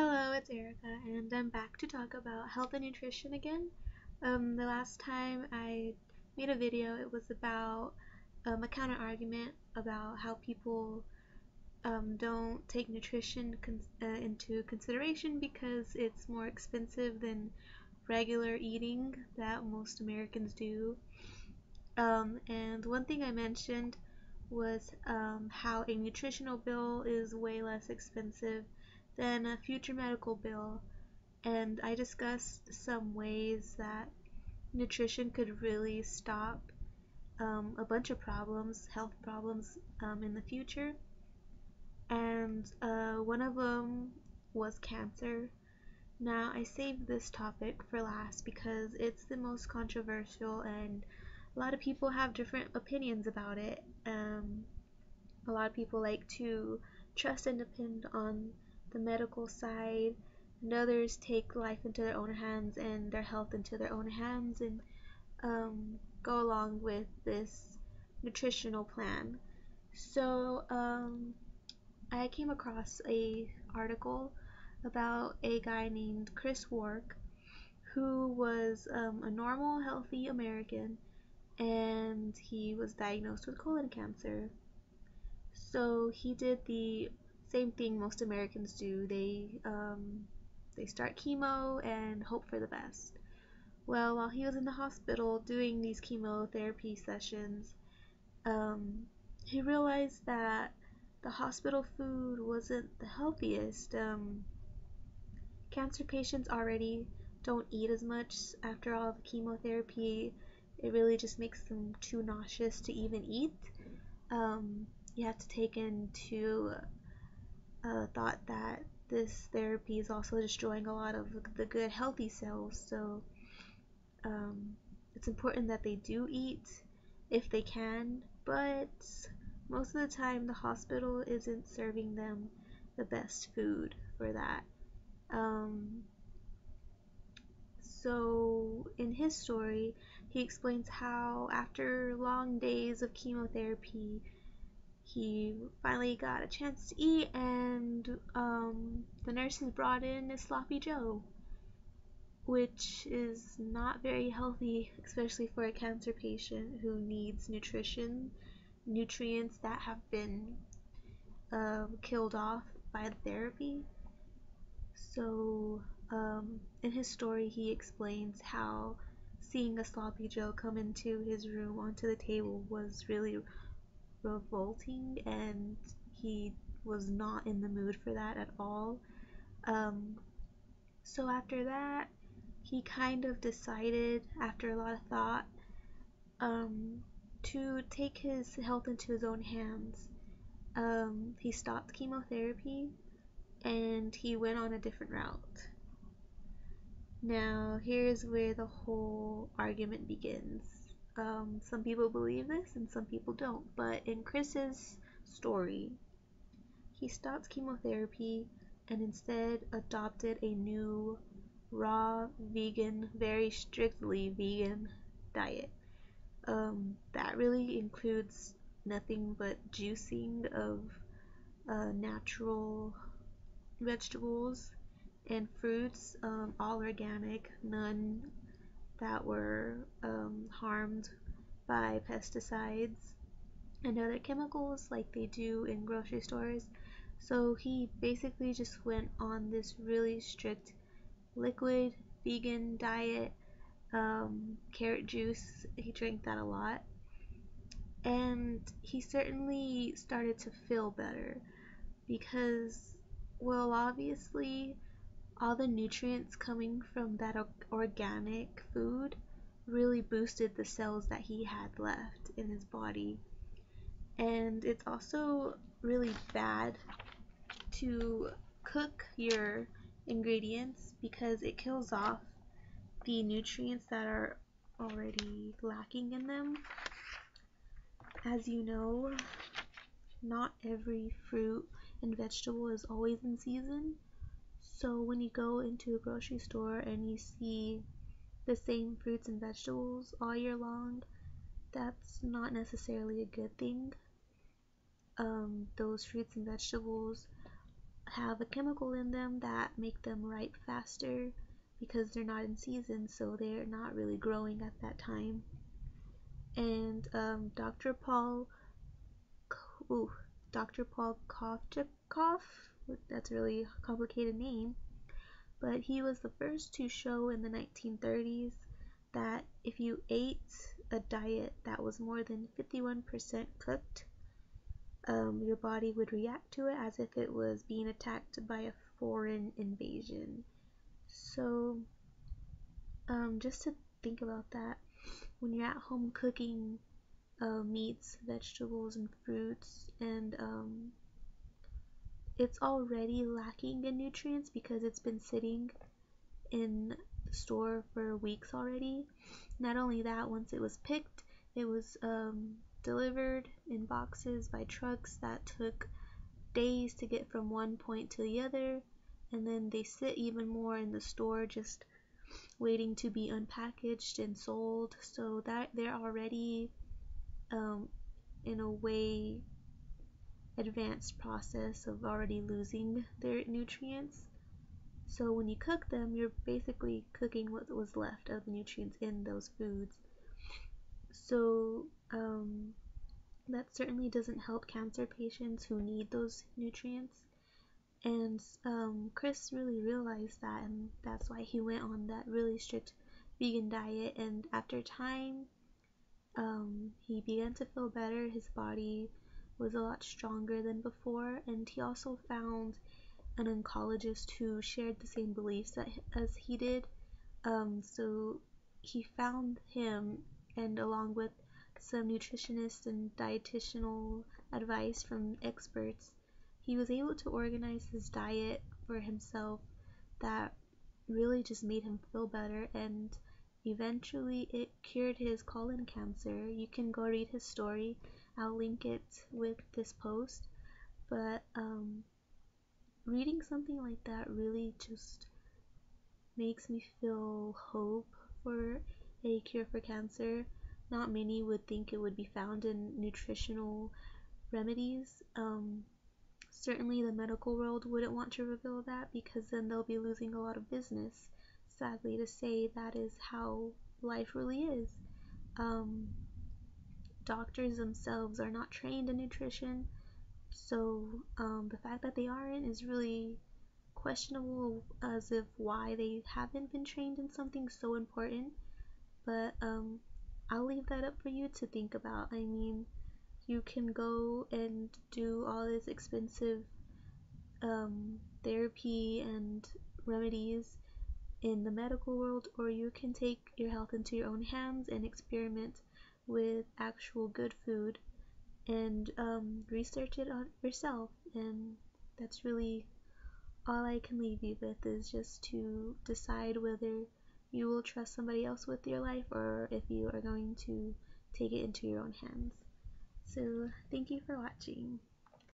Hello, it's Erica, and I'm back to talk about health and nutrition again. The last time I made a video, it was about a counter argument about how people don't take nutrition into consideration because it's more expensive than regular eating that most Americans do. And one thing I mentioned was how a nutritional bill is way less expensive than a future medical bill, and I discussed some ways that nutrition could really stop a bunch of problems, health problems in the future. And one of them was cancer. Now, I saved this topic for last because it's the most controversial and a lot of people have different opinions about it. A lot of people like to trust and depend on the medical side, and others take life into their own hands and their health into their own hands and go along with this nutritional plan. So I came across a article about a guy named Chris Wark who was a normal, healthy American, and he was diagnosed with colon cancer. So he did the same thing most Americans do. They start chemo and hope for the best. Well, while he was in the hospital doing these chemotherapy sessions, um, he realized that the hospital food wasn't the healthiest. Cancer patients already don't eat as much after all the chemotherapy. It really just makes them too nauseous to even eat. Um, you have to take into thought that this therapy is also destroying a lot of the good healthy cells, so um, it's important that they do eat if they can, but most of the time the hospital isn't serving them the best food for that. Um, so in his story, he explains how after long days of chemotherapy, he finally got a chance to eat, and the nurses brought in a sloppy Joe, which is not very healthy, especially for a cancer patient who needs nutrients that have been killed off by the therapy. So, in his story, he explains how seeing a sloppy Joe come into his room onto the table was really revolting, and he was not in the mood for that at all. Um, so after that, he kind of decided, after a lot of thought, um, to take his health into his own hands. He stopped chemotherapy and he went on a different route. Now, here's where the whole argument begins. Some people believe this and some people don't, but in Chris's story, he stopped chemotherapy and instead adopted a new raw vegan, very strictly vegan diet. That really includes nothing but juicing of natural vegetables and fruits, all organic, none that were harmed by pesticides and other chemicals like they do in grocery stores. So he basically just went on this really strict liquid vegan diet. Carrot juice, he drank that a lot, and he certainly started to feel better because, well, obviously all the nutrients coming from that organic food really boosted the cells that he had left in his body. And it's also really bad to cook your ingredients because it kills off the nutrients that are already lacking in them. As you know, not every fruit and vegetable is always in season. So when you go into a grocery store and you see the same fruits and vegetables all year long, that's not necessarily a good thing. Those fruits and vegetables have a chemical in them that make them ripe faster because they're not in season, so they're not really growing at that time. And ooh, Dr. Paul Kovchikov, that's a really complicated name, but he was the first to show in the 1930s that if you ate a diet that was more than 51% cooked, your body would react to it as if it was being attacked by a foreign invasion. So, just to think about that, when you're at home cooking meats, vegetables, and fruits, and it's already lacking in nutrients because it's been sitting in the store for weeks already. Not only that, once it was picked, it was delivered in boxes by trucks that took days to get from one point to the other, and then they sit even more in the store just waiting to be unpackaged and sold, so that they're already in a way advanced process of already losing their nutrients. So when you cook them, you're basically cooking what was left of the nutrients in those foods. So that certainly doesn't help cancer patients who need those nutrients. And Chris really realized that, and that's why he went on that really strict vegan diet. And after time, he began to feel better. His body was a lot stronger than before, and he also found an oncologist who shared the same beliefs as he did. So he found him, and along with some nutritionists and dietitianal advice from experts, he was able to organize his diet for himself that really just made him feel better, and eventually it cured his colon cancer. You can go read his story. I'll link it with this post. But reading something like that really just makes me feel hope for a cure for cancer. Not many would think it would be found in nutritional remedies. Certainly the medical world wouldn't want to reveal that because then they'll be losing a lot of business. Sadly to say, that is how life really is. Doctors themselves are not trained in nutrition, so the fact that they aren't is really questionable, as if why they haven't been trained in something so important. But I'll leave that up for you to think about. I mean, you can go and do all this expensive therapy and remedies in the medical world, or you can take your health into your own hands and experiment with actual good food and research it on yourself. And that's really all I can leave you with, is just to decide whether you will trust somebody else with your life or if you are going to take it into your own hands. So thank you for watching.